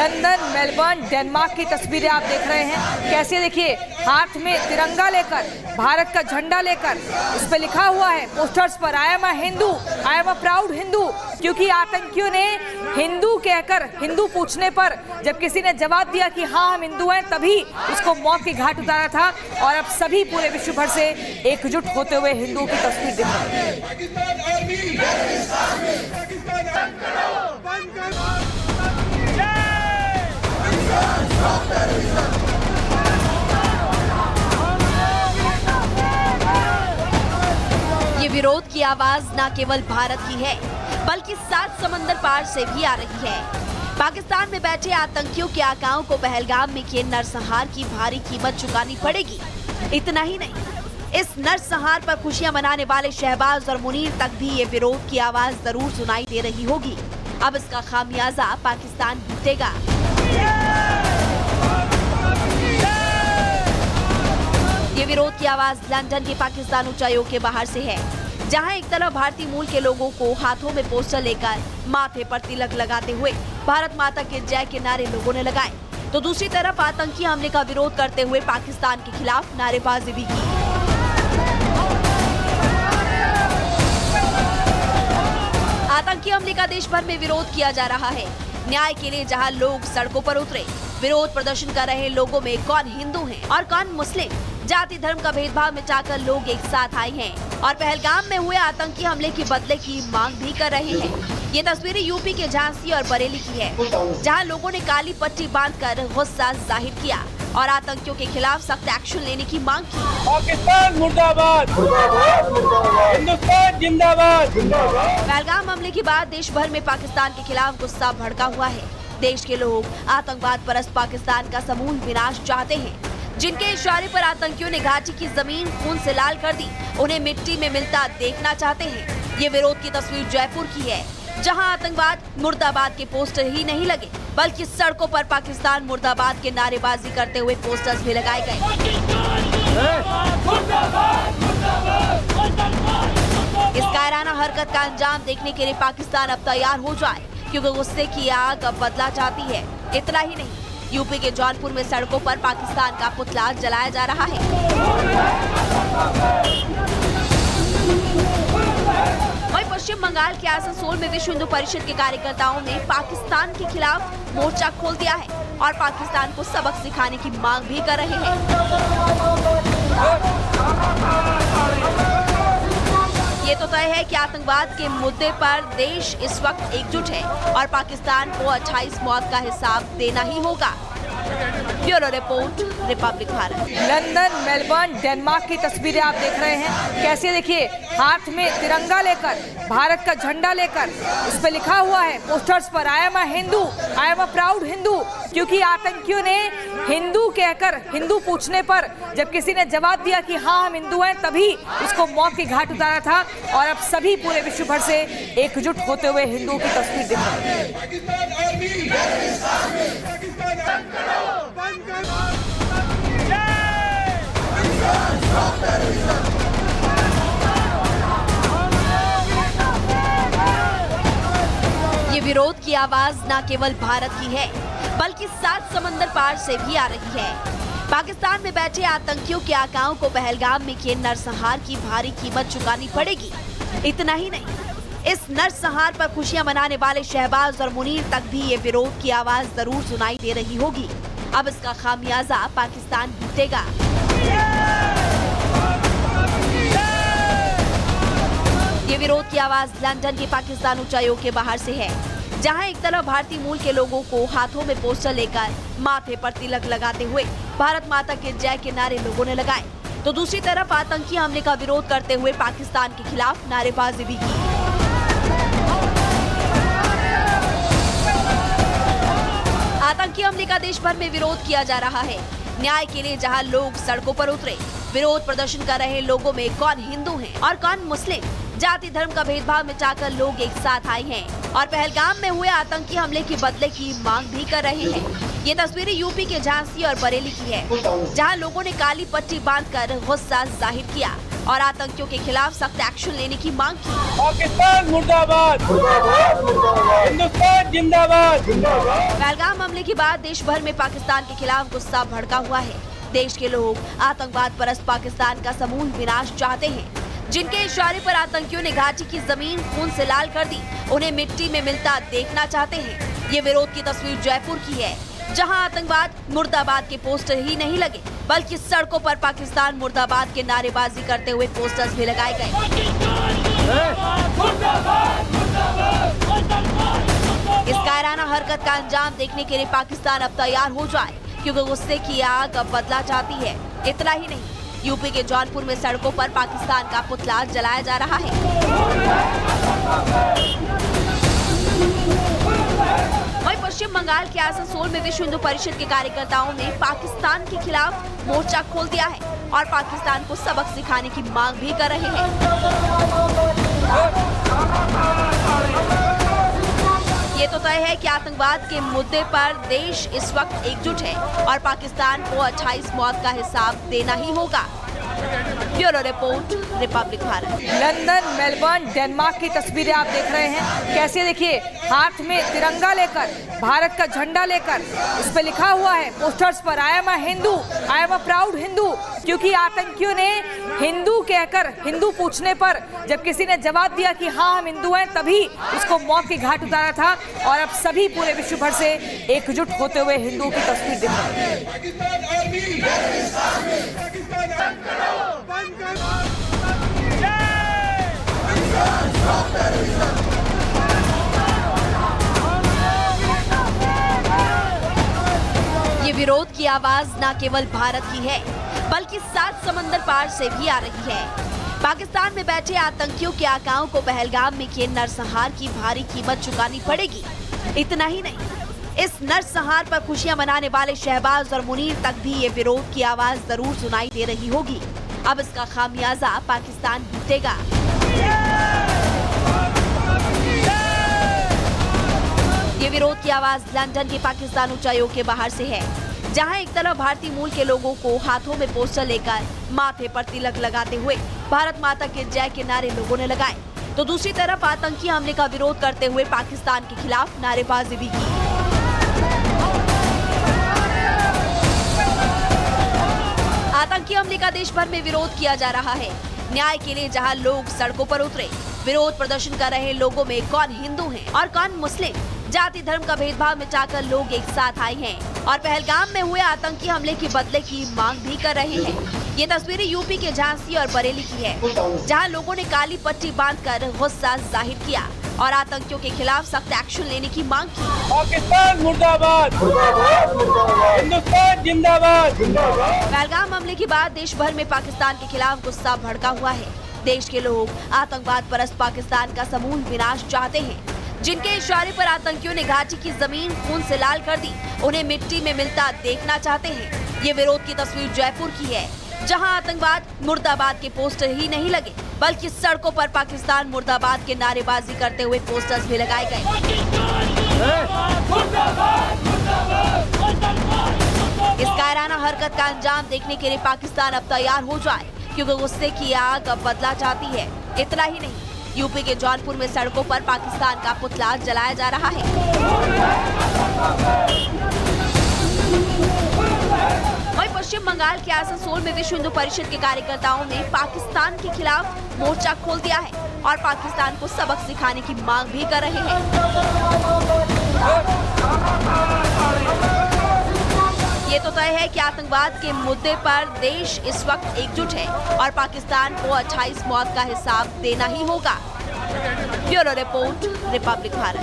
London, Melbourne, Denmark की तस्वीरें आप देख रहे हैं। कैसे देखिए, हाथ में तिरंगा लेकर, भारत का झंडा लेकर, उस पर लिखा हुआ है पोस्टर्स पर, I am a Hindu, I am a proud Hindu. क्योंकि आतंकियों ने हिंदू कहकर, हिंदू पूछने पर जब किसी ने जवाब दिया कि हाँ हम हिंदू हैं, तभी उसको मौत के घाट उतारा था। और अब सभी पूरे विश्व भर से एकजुट होते हुए हिंदुओं की तस्वीर दिख रही है। ये विरोध की आवाज न केवल भारत की है, बल्कि 7 समंदर पार से भी आ रही है। पाकिस्तान में बैठे आतंकियों के आकाओं को पहलगाम में किए नरसंहार की भारी कीमत चुकानी पड़ेगी। इतना ही नहीं, इस नरसंहार पर खुशियां मनाने वाले शहबाज और मुनीर तक भी ये विरोध की आवाज जरूर सुनाई दे रही होगी। अब इसका खामियाजा पाकिस्तान भुगतेगा। ये विरोध की आवाज लंदन के पाकिस्तान उच्चायोग के बाहर से है, जहां एक तरफ भारतीय मूल के लोगों को हाथों में पोस्टर लेकर माथे पर तिलक लगाते हुए भारत माता के जय के नारे लोगों ने लगाए, तो दूसरी तरफ आतंकी हमले का विरोध करते हुए पाकिस्तान के खिलाफ नारेबाजी भी की। आतंकी हमले का देश भर में विरोध किया जा रहा है। न्याय के लिए जहां लोग सड़कों पर उतरे, विरोध प्रदर्शन कर रहे लोगों में कौन हिंदू हैं और कौन मुस्लिम, जाति धर्म का भेदभाव मिटाकर लोग एक साथ आए हैं और पहलगाम में हुए आतंकी हमले के बदले की मांग भी कर रहे हैं। ये तस्वीरें यूपी के झांसी और बरेली की है, जहां लोगों ने काली पट्टी बांधकर गुस्सा जाहिर किया और आतंकियों के खिलाफ सख्त एक्शन लेने की मांग की। पाकिस्तान मुर्दाबाद, हिंदुस्तान जिंदाबाद। पहलगाम हमले के बाद देश भर में पाकिस्तान के खिलाफ गुस्सा भड़का हुआ है। देश के लोग आतंकवाद परस्त पाकिस्तान का समूल विनाश चाहते हैं, जिनके इशारे पर आतंकियों ने घाटी की जमीन खून से लाल कर दी, उन्हें मिट्टी में मिलता देखना चाहते हैं। ये विरोध की तस्वीर जयपुर की है, जहां आतंकवाद मुर्दाबाद के पोस्टर ही नहीं लगे, बल्कि सड़कों पर पाकिस्तान मुर्दाबाद के नारेबाजी करते हुए पोस्टर्स भी लगाए गए। इस कायराना हरकत का अंजाम देखने के लिए पाकिस्तान अब तैयार हो जाए, क्योंकि गुस्से की आग अब बदला जाती है। इतना ही नहीं, यूपी के जौनपुर में सड़कों पर पाकिस्तान का पुतला जलाया जा रहा है। वहीं पश्चिम बंगाल के आसनसोल में विश्व हिंदू परिषद के कार्यकर्ताओं ने पाकिस्तान के खिलाफ मोर्चा खोल दिया है और पाकिस्तान को सबक सिखाने की मांग भी कर रहे हैं। ये तो तय है कि आतंकवाद के मुद्दे पर देश इस वक्त एकजुट है और पाकिस्तान को 28 मौत का हिसाब देना ही होगा। Bureau report, Republic Bharat. London, Melbourne, Denmark की तस्वीरें आप देख रहे हैं। कैसे देखिए, हाथ में तिरंगा लेकर, भारत का झंडा लेकर, उस पर लिखा हुआ है पोस्टर्स पर, I am a Hindu, I am a proud Hindu. क्योंकि आतंकियों ने हिंदू कहकर, हिंदू पूछने पर जब किसी ने जवाब दिया कि हाँ हम हिंदू हैं, तभी उसको मौत के घाट उतारा था। और अब सभी पूरे विश्व भर से एकजुट होते हुए हिंदुओं की तस्वीर दिख रही है। ये विरोध की आवाज न केवल भारत की है, बल्कि 7 समंदर पार से भी आ रही है। पाकिस्तान में बैठे आतंकियों के आकाओं को पहलगाम में किए नरसंहार की भारी कीमत चुकानी पड़ेगी। इतना ही नहीं, इस नरसंहार पर खुशियां मनाने वाले शहबाज और मुनीर तक भी ये विरोध की आवाज जरूर सुनाई दे रही होगी। अब इसका खामियाजा पाकिस्तान भुगतेगा। ये विरोध की आवाज लंदन के पाकिस्तान उच्चायोग के बाहर से है, जहां एक तरफ भारतीय मूल के लोगों को हाथों में पोस्टर लेकर माथे पर तिलक लगाते हुए भारत माता के जय के नारे लोगों ने लगाए, तो दूसरी तरफ आतंकी हमले का विरोध करते हुए पाकिस्तान के खिलाफ नारेबाजी भी की। आतंकी हमले का देश भर में विरोध किया जा रहा है। न्याय के लिए जहां लोग सड़कों पर उतरे, विरोध प्रदर्शन कर रहे लोगों में कौन हिंदू हैं और कौन मुस्लिम, जाति धर्म का भेदभाव मिटाकर लोग एक साथ आए हैं और पहलगाम में हुए आतंकी हमले के बदले की मांग भी कर रहे हैं। ये तस्वीरें यूपी के झांसी और बरेली की है, जहां लोगों ने काली पट्टी बांधकर गुस्सा जाहिर किया और आतंकियों के खिलाफ सख्त एक्शन लेने की मांग की। पाकिस्तान मुर्दाबाद, हिंदुस्तान जिंदाबाद। पहलगाम हमले के बाद देश भर में पाकिस्तान के खिलाफ गुस्सा भड़का हुआ है। देश के लोग आतंकवाद परस्त पाकिस्तान का समूल विनाश चाहते हैं। जिनके इशारे पर आतंकियों ने घाटी की जमीन खून से लाल कर दी, उन्हें मिट्टी में मिलता देखना चाहते हैं। ये विरोध की तस्वीर जयपुर की है, जहां आतंकवाद मुर्दाबाद के पोस्टर ही नहीं लगे, बल्कि सड़कों पर पाकिस्तान मुर्दाबाद के नारेबाजी करते हुए पोस्टर्स भी लगाए गए। इस कायराना हरकत का अंजाम देखने के लिए पाकिस्तान अब तैयार हो जाए, क्योंकि गुस्से की आग अब बदला चाहती है। इतना ही नहीं, यूपी के जौनपुर में सड़कों पर पाकिस्तान का पुतला जलाया जा रहा है। वहीं पश्चिम बंगाल के आसनसोल में विश्व हिंदू परिषद के कार्यकर्ताओं ने पाकिस्तान के खिलाफ मोर्चा खोल दिया है और पाकिस्तान को सबक सिखाने की मांग भी कर रहे हैं। ये तो तय है कि आतंकवाद के मुद्दे पर देश इस वक्त एकजुट है और पाकिस्तान को 28 मौत का हिसाब देना ही होगा। Bureau report, Republic Bharat. London, Melbourne, Denmark की तस्वीरें आप देख रहे हैं। कैसे देखिए, हाथ में तिरंगा लेकर, भारत का झंडा लेकर, इस पे लिखा हुआ है पोस्टर्स पर, I am a Hindu, I am a proud Hindu. क्योंकि आतंकियों ने हिंदू कहकर, हिंदू पूछने पर जब किसी ने जवाब दिया कि हाँ हम हिंदू हैं, तभी उसको मौत की घाट उतारा था। और अब सभी पूरे विश्व भर से एकजुट होते हुए हिंदुओं की तस्वीर दिख रही है। ये विरोध की आवाज न केवल भारत की है, बल्कि 7 समंदर पार से भी आ रही है। पाकिस्तान में बैठे आतंकियों के आकाओं को पहलगाम में किए नरसंहार की भारी कीमत चुकानी पड़ेगी। इतना ही नहीं, इस नरसंहार पर खुशियां मनाने वाले शहबाज और मुनीर तक भी ये विरोध की आवाज जरूर सुनाई दे रही होगी। अब इसका खामियाजा पाकिस्तान भुगतेगा। ये विरोध की आवाज लंदन के पाकिस्तान उच्चायोग के बाहर से है, जहां एक तरफ भारतीय मूल के लोगों को हाथों में पोस्टर लेकर माथे पर तिलक लगाते हुए भारत माता के जय के नारे लोगों ने लगाए, तो दूसरी तरफ आतंकी हमले का विरोध करते हुए पाकिस्तान के खिलाफ नारेबाजी भी की। आतंकी हमले का देश भर में विरोध किया जा रहा है। न्याय के लिए जहां लोग सड़कों पर उतरे, विरोध प्रदर्शन कर रहे लोगों में कौन हिंदू हैं और कौन मुस्लिम, जाति धर्म का भेदभाव मिटाकर लोग एक साथ आए हैं और पहलगाम में हुए आतंकी हमले के बदले की मांग भी कर रहे हैं। ये तस्वीरें यूपी के झांसी और बरेली की है, जहां लोगों ने काली पट्टी बांधकर गुस्सा जाहिर किया और आतंकियों के खिलाफ सख्त एक्शन लेने की मांग की। पाकिस्तान मुर्दाबाद, हिंदुस्तान जिंदाबाद। पहलगाम हमले के बाद देश भर में पाकिस्तान के खिलाफ गुस्सा भड़का हुआ है। देश के लोग आतंकवाद परस्त पाकिस्तान का समूल विनाश चाहते हैं। जिनके इशारे पर आतंकियों ने घाटी की जमीन खून से लाल कर दी, उन्हें मिट्टी में मिलता देखना चाहते हैं। ये विरोध की तस्वीर जयपुर की है, जहां आतंकवाद मुर्दाबाद के पोस्टर ही नहीं लगे, बल्कि सड़कों पर पाकिस्तान मुर्दाबाद के नारेबाजी करते हुए पोस्टर्स भी लगाए गए। इस कायराना हरकत का अंजाम देखने के लिए पाकिस्तान अब तैयार हो जाए, क्योंकि गुस्से की आग अब बदला चाहती है। इतना ही नहीं, यूपी के जौनपुर में सड़कों पर पाकिस्तान का पुतला जलाया जा रहा है। वहीं पश्चिम बंगाल के आसनसोल में विश्व हिंदू परिषद के कार्यकर्ताओं ने पाकिस्तान के खिलाफ मोर्चा खोल दिया है और पाकिस्तान को सबक सिखाने की मांग भी कर रहे हैं। ये तो तय है कि आतंकवाद के मुद्दे पर देश इस वक्त एकजुट है और पाकिस्तान को 28 मौत का हिसाब देना ही होगा। Bureau report, Republic Bharat.